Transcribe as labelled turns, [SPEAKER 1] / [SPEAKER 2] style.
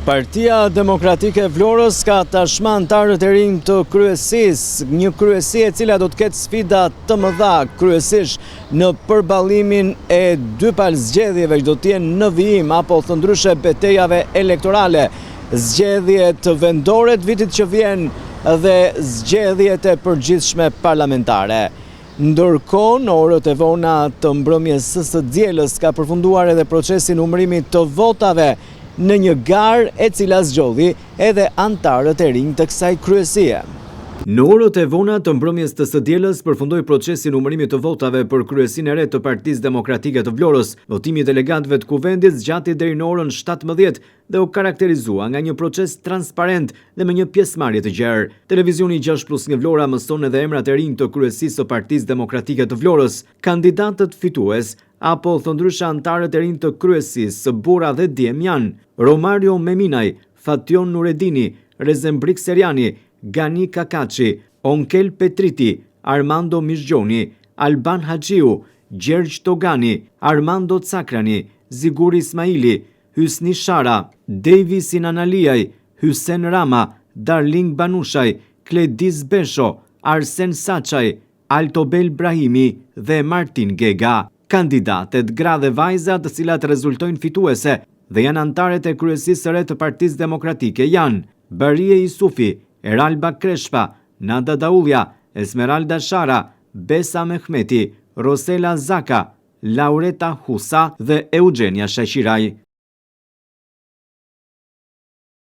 [SPEAKER 1] Partia Demokratike e Vlorës ka tashmë anëtarët e rinj të kryesisë, një kryesi e cila do të ketë sfida të mëdha, kryesisht në përballimin e dy palëzgjedhjeve që do të jenë në vijim apo thëndryshe betejave elektorale, zgjedhjet vendore të vitit që vjen dhe zgjedhjet e përgjithshme parlamentare. Ndërkohë, në orët e vona të mbrëmjes së dielës ka përfunduar edhe procesi numërimit të votave në një garë e cila zgjodhi edhe anëtarët e rinj të kësaj kryesie. Në orët e vona të mbrëmjes të së dielës përfundoi procesi numërimit të votave për kryesinë e re të Partisë Demokratike të Vlorës. Votimi i delegantëve të kuvendit zgjati deri në orën 17 dhe u karakterizua nga një proces transparent dhe me një pjesëmarrje të gjerë. Televizioni 6+1 Vlora mëson edhe emrat e rinj të kryesisë së Partisë Demokratike të Vlorës. Kandidatët fitues apo thëndryshe anëtarët e rinj të kryesisë së Bura dhe Djem janë Romario Meminaj, Fation Nuredini, Rezembrik Seriani, Gani Kakaçi, Onkel Petriti, Armando Mizgjoni, Alban Haxhiu, Gjergj Togani, Armando Cakrani, Ziguri Ismaili, Hysni Shara, Devi Sinan Aliaj, Hysen Rama, Darling Banushaj, Kledis Besho, Arsen Saçaj, Altobel Brahimi dhe Martin Gega. Kandidatet, gra dhe vajza të cilat rezultojnë fituese dhe janë anëtarët e kryesisë së re të Partisë Demokratike janë Barie Isufi, Eralba Kreshpa, Nada Daulja, Esmeralda Shara, Besa Mehmeti, Rosela Zaka, Laureta Husa dhe Eugenia Shaqiraj.